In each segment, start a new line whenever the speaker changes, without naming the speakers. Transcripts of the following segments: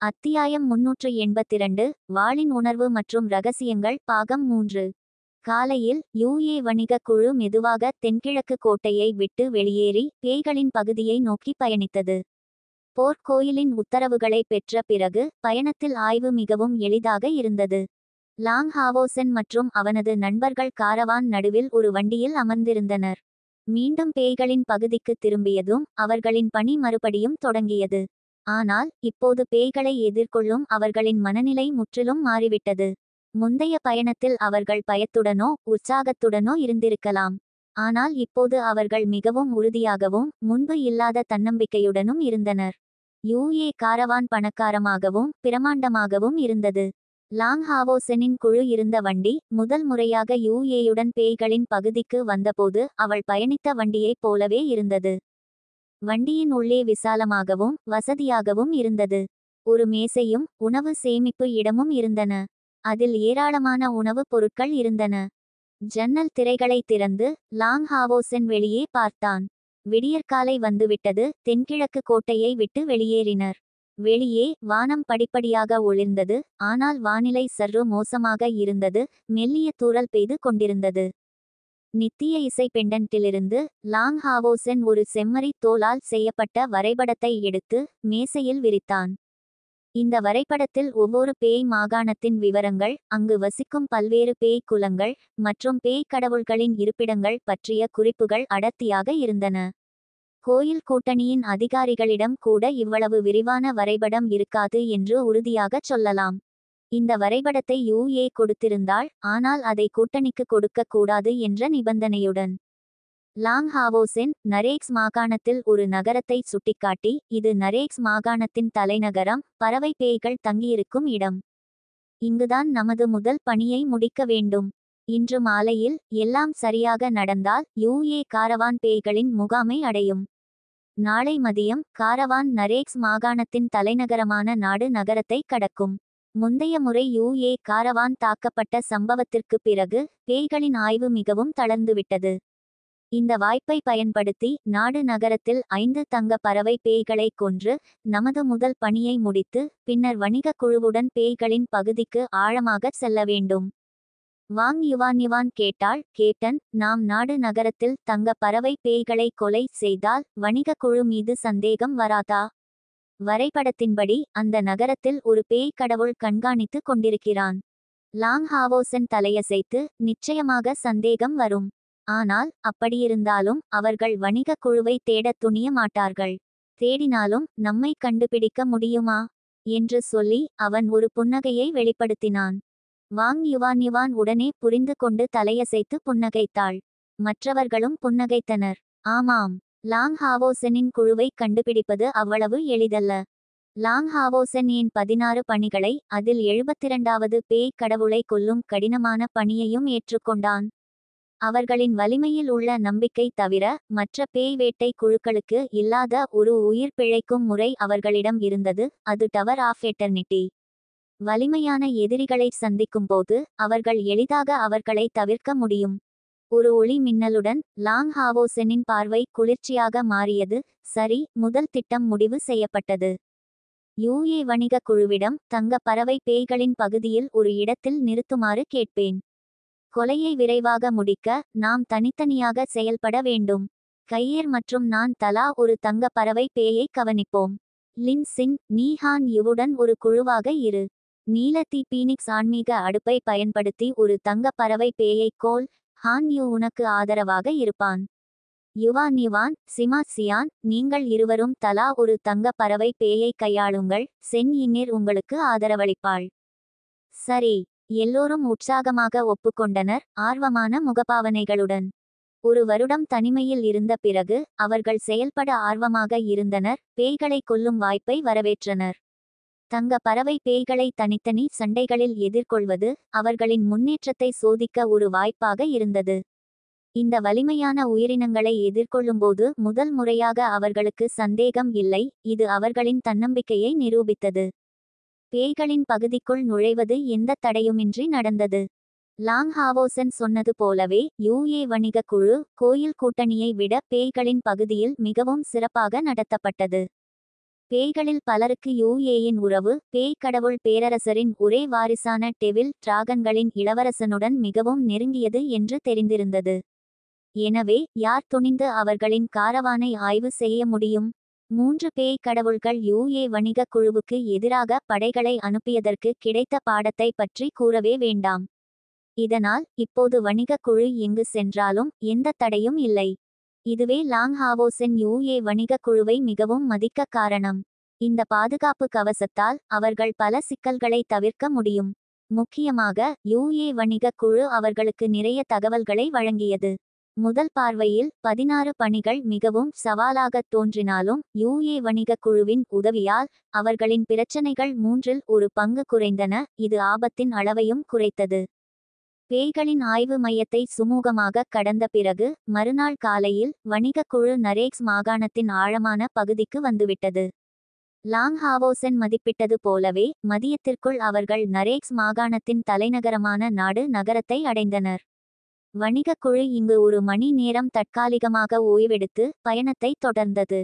அத்தியாயம் 382 வாளின் உணர்வு மற்றும் ரகசியங்கள் பாகம் 3. காலையில் யுஏ வணிகக் குழு மெதுவாக தென்கிழக்கு கோட்டையை விட்டு வெளியேறி பேய்களின் பகுதியை நோக்கி பயணித்தது. போர்க்கோயிலின் உத்தரவுகளை பெற்ற பிறகு பயணத்தில் ஆய்வு மிகவும் எளிதாக இருந்தது. லாங் ஹாவோசன் மற்றும் அவனது நண்பர்கள் காரவான் நடுவில் ஒரு வண்டியில் அமர்ந்திருந்தனர். மீண்டும் பேய்களின் பகுதிக்கு திரும்பியதும் அவர்களின் பணி மறுபடியும் தொடங்கியது. ஆனால் இப்போது பேய்களை எதிர்கொள்ளும் அவர்களின் மனநிலை முற்றிலும் மாறிவிட்டது. முந்தைய பயணத்தில் அவர்கள் பயத்துடனோ உற்சாகத்துடனோ இருந்திருக்கலாம். ஆனால் இப்போது அவர்கள் மிகவும் உறுதியாகவும் முன்பு இல்லாத தன்னம்பிக்கையுடனும் இருந்தனர். யுஏ காரவான் பணக்காரமாகவும் பிரமாண்டமாகவும் இருந்தது. லாங் ஹாவோசனின் குழு இருந்த வண்டி முதல் முறையாக யுஏயுடன் பேய்களின் பகுதிக்கு வந்தபோது அவள் பயணித்த வண்டியைப் போலவே இருந்தது. வண்டியின் உள்ளே விசாலமாகவும் வசதியாகவும் இருந்தது. ஒரு மேசையும் உணவு சேமிப்பு இடமும் இருந்தன. அதில் ஏராளமான உணவுப் பொருட்கள் இருந்தன. ஜன்னல் திரைகளை திறந்து லாங் ஹாவோசன் வெளியே பார்த்தான். விடியற்காலை வந்துவிட்டது. தென்கிழக்கு கோட்டையை விட்டு வெளியேறினர். வெளியே வானம் படிப்படியாக ஒளிர்ந்தது. ஆனால் வானிலை சற்று மோசமாக இருந்தது. மெல்லிய தூறல் பெய்து கொண்டிருந்தது. நித்திய இசை பெண்டன்ட்டிலிருந்து லாங் ஹாவோசன் ஒரு செம்மறி தோலால் செய்யப்பட்ட வரைபடத்தை எடுத்து மேசையில் விரித்தான். இந்த வரைபடத்தில் ஒவ்வொரு பேய் மாகாணத்தின் விவரங்கள், அங்கு வசிக்கும் பல்வேறு பேய் குலங்கள் மற்றும் பேய் கடவுள்களின் இருப்பிடங்கள் பற்றிய குறிப்புகள் அடர்த்தியாக இருந்தன. கோயில் கூட்டணியின் அதிகாரிகளிடம் கூட இவ்வளவு விரிவான வரைபடம் இருக்காது என்று உறுதியாகச் சொல்லலாம். இந்த வரைபடத்தை யுஏ கொடுத்திருந்தாள், ஆனால் அதை கூட்டணிக்கு கொடுக்க கூடாது என்ற நிபந்தனையுடன். லாங் ஹாவோசென் நரேக்ஸ் மாகாணத்தில் ஒரு நகரத்தை சுட்டிக்காட்டி, இது நரேக்ஸ் மாகாணத்தின் தலைநகரம், பறவை பேய்கள் தங்கியிருக்கும் இடம். இங்குதான் நமது முதல் பணியை முடிக்க வேண்டும். இன்று மாலையில் எல்லாம் சரியாக நடந்தால் யுஏ காரவான் பேய்களின் முகாமை அடையும். நாளை மதியம் காரவான் நரேக்ஸ் மாகாணத்தின் தலைநகரமான நாடு நகரத்தை கடக்கும். முந்தைய முறை யுஏ காரவான் தாக்கப்பட்ட சம்பவத்திற்கு பிறகு பேய்களின் ஆய்வு மிகவும் தளர்ந்துவிட்டது. இந்த வாய்ப்பை பயன்படுத்தி நாடு நகரத்தில் 5 தங்க பறவை பேய்களை கொன்று நமது முதல் பணியை முடித்து பின்னர் வணிகக் குழுவுடன் பேய்களின் பகுதிக்கு ஆழமாகச் செல்ல வேண்டும். வாங் யுவான் கேட்டாள். கேப்டன், நாம் நாடு நகரத்தில் தங்க பறவை பேய்களை கொலை செய்தால் வணிகக் குழு மீது சந்தேகம் வராதா? வரைபடத்தின்படி அந்த நகரத்தில் ஒரு பேய் கடவுள் கண்காணித்து கொண்டிருக்கிறான். லாங் ஹாவோசன் தலையசைத்து, நிச்சயமாக சந்தேகம் வரும். ஆனால் அப்படியிருந்தாலும் அவர்கள் வணிகக் குழுவை தேடத் துணிய மாட்டார்கள். தேடினாலும் நம்மை கண்டுபிடிக்க முடியுமா என்று சொல்லி அவன் ஒரு புன்னகையை வெளிப்படுத்தினான். வாங் யுவான் உடனே புரிந்து கொண்டு தலையசைத்து புன்னகைத்தாள். மற்றவர்களும் புன்னகைத்தனர். ஆமாம், லாங் ஹாவோசனின் குழுவை கண்டுபிடிப்பது அவ்வளவு எளிதல்ல. லாங் ஹாவோசன் ஏன் 16 பணிகளை, அதில் 72வது பேய் கடவுளை கொல்லும் கடினமான பணியையும் ஏற்றுக்கொண்டான். அவர்களின் வலிமையில் உள்ள நம்பிக்கை தவிர மற்ற பேய் வேட்டை குழுக்களுக்கு இல்லாத ஒரு உயிர் பிழைக்கும் முறை அவர்களிடம் இருந்தது, அது டவர் ஆஃப் எட்டர்னிட்டி. வலிமையான எதிரிகளை சந்திக்கும்போது அவர்கள் எளிதாக அவர்களை தவிர்க்க முடியும். ஒரு ஒளி மின்னலுடன் லாங் ஹாவோசனின் பார்வை குளிர்ச்சியாக மாறியது. சரி, முதல் திட்டம் முடிவு செய்யப்பட்டது. யுஏ வணிகக் குழுவிடம் தங்க பறவை பேய்களின் பகுதியில் ஒரு இடத்தில் நிறுத்துமாறு கேட்பேன். கொலையை விரைவாக முடிக்க நாம் தனித்தனியாக செயல்பட வேண்டும். கையேர் மற்றும் நான் தலா ஒரு தங்க பறவை பேயை கவனிப்போம். லின்சின், நீ ஹான் யுவுடன் ஒரு குழுவாக இரு. நீலத்தி பீனிக்ஸ் ஆன்மீக அடுப்பை பயன்படுத்தி ஒரு தங்க பறவை பேயை கோல். ஹான் யூ உனக்கு ஆதரவாக இருப்பான். யுவான் சியான், நீங்கள் இருவரும் தலா ஒரு தங்க பறவை பேயை கையாளுங்கள். சென் இங்கேர் உங்களுக்கு ஆதரவளிப்பாள். சரி, எல்லோரும் உற்சாகமாக ஒப்புக்கொண்டனர், ஆர்வமான முகபாவனைகளுடன். ஒரு வருடம் தனிமையில் இருந்த பிறகு அவர்கள் செயல்பட ஆர்வமாக இருந்தனர். பேய்களை கொல்லும் வாய்ப்பை வரவேற்றனர். தங்க பறவை பேய்களை தனித்தனி சண்டைகளில் எதிர்கொள்வது அவர்களின் முன்னேற்றத்தை சோதிக்க ஒரு வாய்ப்பாக இருந்தது. இந்த வலிமையான உயிரினங்களை எதிர்கொள்ளும்போது முதல் முறையாக அவர்களுக்கு சந்தேகம் இல்லை. இது அவர்களின் தன்னம்பிக்கையை நிரூபித்தது. பேய்களின் பகுதிக்குள் நுழைவது எந்த தடையுமின்றி நடந்தது. லாங் ஹாவோசன் சொன்னது போலவே யுஏ வணிகக் குழு கோயில் கூட்டணியை விட பேய்களின் பகுதியில் மிகவும் சிறப்பாக நடத்தப்பட்டது. பேய்களில் பலருக்கு யூஏயின் உறவு பேய் கடவுள் பேரரசரின் ஒரே வாரிசான டெவில் டிராகன்களின் இளவரசனுடன் மிகவும் நெருங்கியது என்று தெரிந்திருந்தது. எனவே யார் துணிந்து அவர்களின் காரவானை ஆய்வு செய்ய முடியும்? 3 பேய் கடவுள்கள் யூஏ வணிகக் குழுவுக்கு எதிராக படைகளை அனுப்பியதற்கு கிடைத்த பாடத்தை பற்றி கூறவே வேண்டாம். இதனால் இப்போது வணிகக் குழு எங்கு சென்றாலும் எந்த தடையும் இல்லை. இதுவே லாங்ஹாவோசென் யூஏ வணிகக் குழுவை மிகவும் மதிக்க காரணம். இந்த பாதுகாப்பு கவசத்தால் அவர்கள் பல சிக்கல்களை தவிர்க்க முடியும். முக்கியமாக யூஏ வணிகக் குழு அவர்களுக்கு நிறைய தகவல்களை வழங்கியது. முதல் பார்வையில் 16 பணிகள் மிகவும் சவாலாகத் தோன்றினாலும் யூஏ வணிகக் குழுவின் உதவியால் அவர்களின் பிரச்சனைகள் 3இல் 1 பங்கு குறைந்தன. இது ஆபத்தின் அளவையும் குறைத்தது. பேய்களின் ஆய்வு மையத்தை சுமூகமாக கடந்த பிறகு மறுநாள் காலையில் வணிகக் குழு நரேக்ஸ் மாகாணத்தின் ஆழமான பகுதிக்கு வந்துவிட்டது. லாங்ஹாவோசென் மதிப்பிட்டது போலவே மதியத்திற்குள் அவர்கள் நரேக்ஸ் மாகாணத்தின் தலைநகரமான நாடு நகரத்தை அடைந்தனர். வணிகக் குழு இங்கு 1 மணி நேரம் தற்காலிகமாக ஓய்வெடுத்து பயணத்தை தொடர்ந்தது.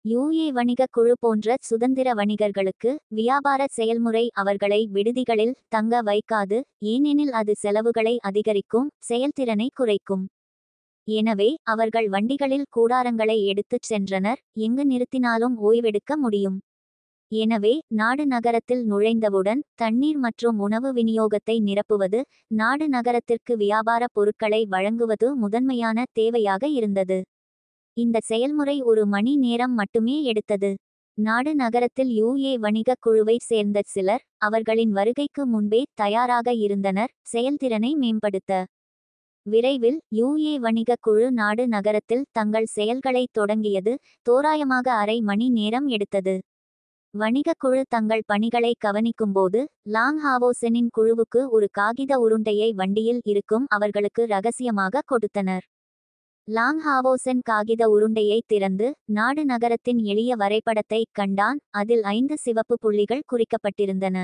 யூஏ வணிகக் குழு போன்ற சுதந்திர வணிகர்களுக்கு வியாபார செயல்முறை அவர்களை விடுதிகளில் தங்க வைக்காது, ஏனெனில் அது செலவுகளை அதிகரிக்கும், செயல்திறனை குறைக்கும். எனவே அவர்கள் வண்டிகளில் கூடாரங்களை எடுத்துச் சென்றனர், எங்கு நிறுத்தினாலும் ஓய்வெடுக்க முடியும். எனவே நாடு நகரத்தில் நுழைந்தவுடன் தண்ணீர் மற்றும் உணவு விநியோகத்தை நிரப்புவது, நாடு நகரத்திற்கு வியாபார பொருட்களை வழங்குவது முதன்மையான தேவையாக இருந்தது. இந்த செயல்முறை 1 மணி நேரம் மட்டுமே எடுத்தது. நாடு நகரத்தில் யூஏ வணிகக் குழுவை சேர்ந்த சிலர் அவர்களின் வருகைக்கு முன்பே தயாராக இருந்தனர், செயல்திறனை மேம்படுத்த. விரைவில் யூஏ வணிகக் குழு நாடு நகரத்தில் தங்கள் செயல்களை தொடங்கியது. தோராயமாக அரை மணி நேரம் எடுத்தது. வணிகக் குழு தங்கள் பணிகளை கவனிக்கும்போது லாங்ஹாவோசெனின் குழுவுக்கு 1 காகித உருண்டையை வண்டியில் இருக்கும் அவர்களுக்கு ரகசியமாக கொடுத்தனர். லாங்ஹாவோசென் காகித உருண்டையை திறந்து நாடு நகரத்தின் எளிய வரைபடத்தை கண்டான். அதில் 5 சிவப்பு புள்ளிகள் குறிக்கப்பட்டிருந்தன.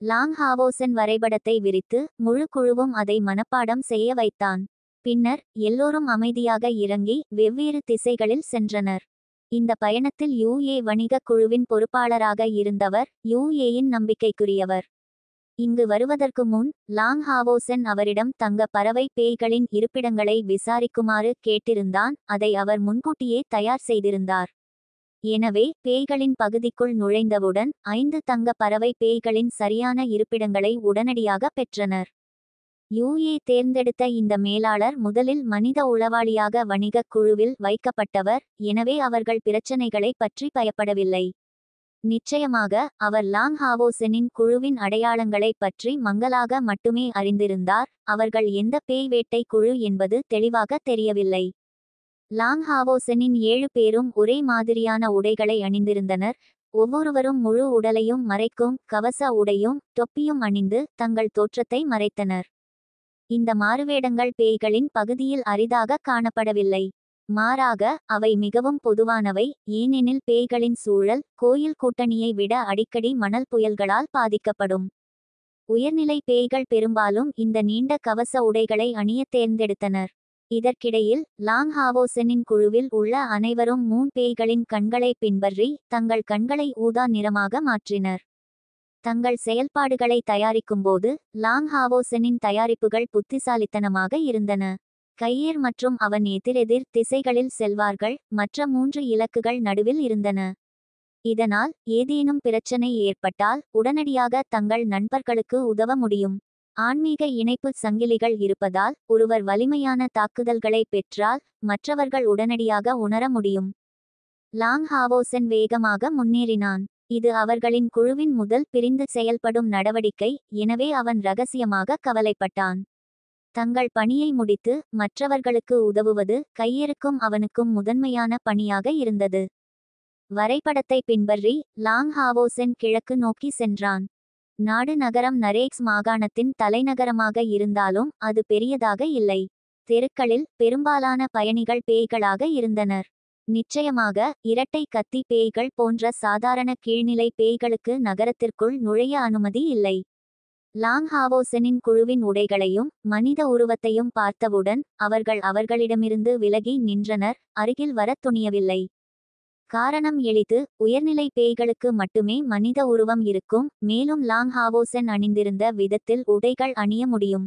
லாங்ஹாவோசென் வரைபடத்தை விரித்து முழு குழுவும் அதை மனப்பாடம் செய்ய வைத்தான். பின்னர் எல்லோரும் அமைதியாக இறங்கி வெவ்வேறு திசைகளில் சென்றனர். இந்த பயணத்தில் யூஏ வணிகக் குழுவின் பொறுப்பாளராக இருந்தவர் யூஏயின் நம்பிக்கைக்குரியவர். இங்கு வருவதற்கு முன் லாங்ஹாவோசென் அவரிடம் தங்க பறவை பேய்களின் இருப்பிடங்களை விசாரிக்குமாறு கேட்டிருந்தான். அதை அவர் முன்கூட்டியே தயார் செய்திருந்தார். எனவே பேய்களின் பகுதிக்குள் நுழைந்தவுடன் 5 தங்க பறவை பேய்களின் சரியான இருப்பிடங்களை உடனடியாக பெற்றனர். யூஏ தேர்ந்தெடுத்த இந்த மேலாளர் முதலில் மனித உளவாளியாக வணிகக் குழுவில் வைக்கப்பட்டவர், எனவே அவர்கள் பிரச்சனைகளை பற்றி பயப்படவில்லை. நிச்சயமாக அவர் லாங்ஹாவோசெனின் குழுவின் அடையாளங்களை பற்றி மங்கலாக மட்டுமே அறிந்திருந்தார். அவர்கள் எந்த பேய் வேட்டை குழு என்பது தெளிவாக தெரியவில்லை. லாங்ஹாவோசெனின் 7 பேரும் ஒரே மாதிரியான உடைகளை அணிந்திருந்தனர். ஒவ்வொருவரும் முழு உடலையும் மறைக்கும் கவச உடையும் தொப்பியும் அணிந்து தங்கள் தோற்றத்தை மறைத்தனர். இந்த மாறுவேடங்கள் பேய்களின் பகுதியில் அரிதாக காணப்படவில்லை. மாறாக அவை மிகவும் பொதுவானவை, ஏனெனில் பேய்களின் சூழல் கோயில் கூட்டணியை விட அடிக்கடி மணல் புயல்களால் பாதிக்கப்படும். உயர்நிலை பேய்கள் பெரும்பாலும் இந்த நீண்ட கவச உடைகளை அணிய தேர்ந்தெடுத்தனர். இதற்கிடையில் லாங்ஹாவோசெனின் குழுவில் உள்ள அனைவரும் 3 பேய்களின் கண்களை பின்பற்றி தங்கள் கண்களை ஊதா நிறமாக மாற்றினர். தங்கள் செயல்பாடுகளை தயாரிக்கும்போது லாங்ஹாவோசெனின் தயாரிப்புகள் புத்திசாலித்தனமாக இருந்தன. கையேர் மற்றும் அவன் எதிரெதிர் திசைகளில் செல்வார்கள், மற்ற 3 இலக்குகள் நடுவில் இருந்தன. இதனால் ஏதேனும் பிரச்சனை ஏற்பட்டால் உடனடியாக தங்கள் நண்பர்களுக்கு உதவ முடியும். ஆன்மீக இணைப்பு சங்கிலிகள் இருப்பதால் ஒருவர் வலிமையான தாக்குதல்களை பெற்றால் மற்றவர்கள் உடனடியாக உணர முடியும். லாங்ஹாவோசென் வேகமாக முன்னேறினான். இது அவர்களின் குழுவின் முதல் பிரிந்து செயல்படும் நடவடிக்கை, எனவே அவன் ரகசியமாக கவலைப்பட்டான். தங்கள் பணியை முடித்து மற்றவர்களுக்கு உதவுவது கையெருக்கும் அவனுக்கும் முதன்மையான பணியாக இருந்தது. வரைபடத்தை பின்பற்றி லாங்ஹாவோசென் கிழக்கு நோக்கி சென்றான். நாடு நகரம் நரேக்ஸ் மாகாணத்தின் தலைநகரமாக இருந்தாலும் அது பெரியதாக இல்லை. தெருக்களில் பெரும்பாலான பயணிகள் பேய்களாக இருந்தனர். நிச்சயமாக இரட்டை கத்தி பேய்கள் போன்ற சாதாரண கீழ்நிலை பேய்களுக்கு நகரத்திற்குள் நுழைய அனுமதி இல்லை. லாங்ஹாவோசெனின் குழுவின் உடைகளையும் மனித உருவத்தையும் பார்த்தவுடன் அவர்கள் அவர்களிடமிருந்து விலகி நின்றனர், அருகில் வரத் துணியவில்லை. காரணம் எளிது, உயர்நிலை பேய்களுக்கு மட்டுமே மனித உருவம் இருக்கும், மேலும் லாங் ஹாவோசென் அணிந்திருந்த விதத்தில் உடைகள் அணிய முடியும்.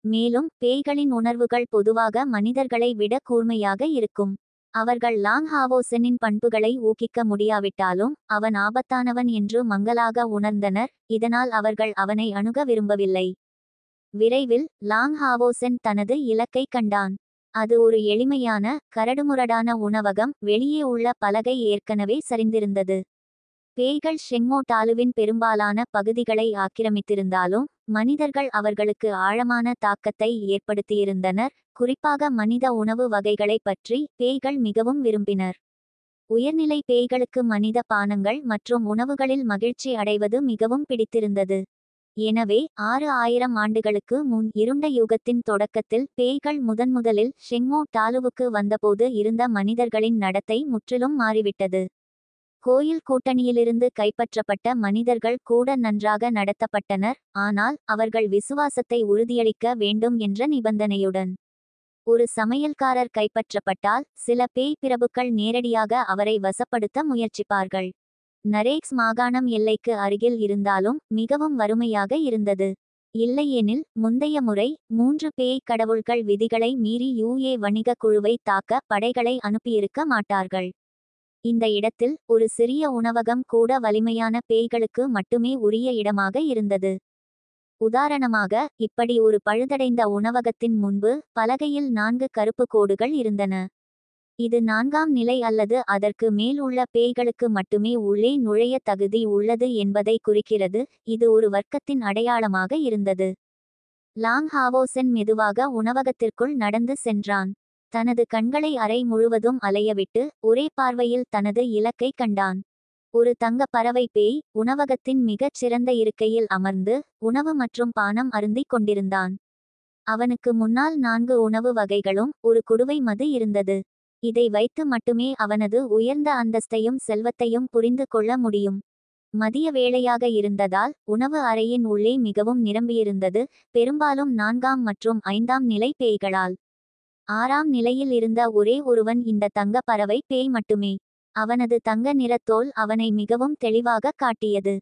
மேலும் பேய்களின் உணர்வுகள் பொதுவாக மனிதர்களை விட கூர்மையாக இருக்கும். அவர்கள் லாங் ஹாவோசெனின் பண்புகளை ஊகிக்க முடியாவிட்டாலும் அவன் ஆபத்தானவன் என்று மங்கலாக உணர்ந்தனர், இதனால் அவர்கள் அவனை அணுக விரும்பவில்லை. விரைவில் லாங் ஹாவோசென் தனது இலக்கை கண்டான். அது ஒரு எளிமையான, கரடுமுரடான உணவகம். வெளியே உள்ள பலகை ஏற்கனவே சரிந்திருந்தது. பேய்கள் ஷெங்மோ டாலுவின் பெரும்பாலான பகுதிகளை ஆக்கிரமித்திருந்தாலும் மனிதர்கள் அவர்களுக்கு ஆழமான தாக்கத்தை ஏற்படுத்தியிருந்தனர். குறிப்பாக மனித உணவு வகைகளை பற்றி பேய்கள் மிகவும் விரும்பினர். உயர்நிலை பேய்களுக்கு மனித பானங்கள் மற்றும் உணவுகளில் மகிழ்ச்சி அடைவது மிகவும் பிடித்திருந்தது. எனவே 6000 ஆண்டுகளுக்கு முன் இருண்ட யுகத்தின் தொடக்கத்தில் பேய்கள் முதன்முதலில் ஷெங்மோ டாலுவுக்கு வந்தபோது இருந்த மனிதர்களின் நடத்தை முற்றிலும் மாறிவிட்டது. கோயில் கூட்டணியிலிருந்து கைப்பற்றப்பட்ட மனிதர்கள் கூட நன்றாக நடத்தப்பட்டனர், ஆனால் அவர்கள் விசுவாசத்தை உறுதியளிக்க வேண்டும் என்ற நிபந்தனையுடன். ஒரு சமையல்காரர் கைப்பற்றப்பட்டால் சில பேய் பிரபுக்கள் நேரடியாக அவரை வசப்படுத்த முயற்சிப்பார்கள். நரேக்ஸ் மாகாணம் எல்லைக்கு அருகில் இருந்தாலும் மிகவும் வறுமையாக இருந்தது. இல்லையெனில் முந்தைய முறை 3 பேய் கடவுள்கள் விதிகளை மீறி யூஏ வணிக குழுவை தாக்க படைகளை அனுப்பியிருக்க மாட்டார்கள். இந்த இடத்தில் ஒரு சிறிய உணவகம் கூட வலிமையான பேய்களுக்கு மட்டுமே உரிய இடமாக இருந்தது. உதாரணமாக, இப்படி ஒரு பழுதடைந்த உணவகத்தின் முன்பு பலகையில் 4 கருப்பு கோடுகள் இருந்தன. இது 4ஆம் நிலை அல்லது அதற்கு மேல் உள்ள பேய்களுக்கு மட்டுமே உள்ளே நுழைய தகுதி உள்ளது என்பதை குறிக்கிறது. இது ஒரு வர்க்கத்தின் அடையாளமாக இருந்தது. லாங் ஹாவோசென் மெதுவாக உணவகத்திற்குள் நடந்து சென்றான். தனது கண்களை அறை முழுவதும் அலையவிட்டு ஒரே பார்வையில் தனது இலக்கை கண்டான். ஒரு தங்க பறவை பேய் உணவகத்தின் மிகச் சிறந்த இருக்கையில் அமர்ந்து உணவு மற்றும் பானம் அருந்திக் கொண்டிருந்தான். அவனுக்கு முன்னால் 4 உணவு வகைகளும் ஒரு குடுவை மது இருந்தது. இதை வைத்து மட்டுமே அவனது உயர்ந்த அந்தஸ்தையும் செல்வத்தையும் புரிந்து கொள்ள முடியும். மதிய வேளையாக இருந்ததால் உணவு அறையின் உள்ளே மிகவும் நிரம்பியிருந்தது, பெரும்பாலும் 4ஆம் மற்றும் 5ஆம் நிலை பேய்களால். 6ஆம் நிலையில் இருந்த ஒரே ஒருவன் இந்த தங்க பறவை பேய் மட்டுமே. அவனது தங்க நிற தோல் அவனை மிகவும் தெளிவாக காட்டியது.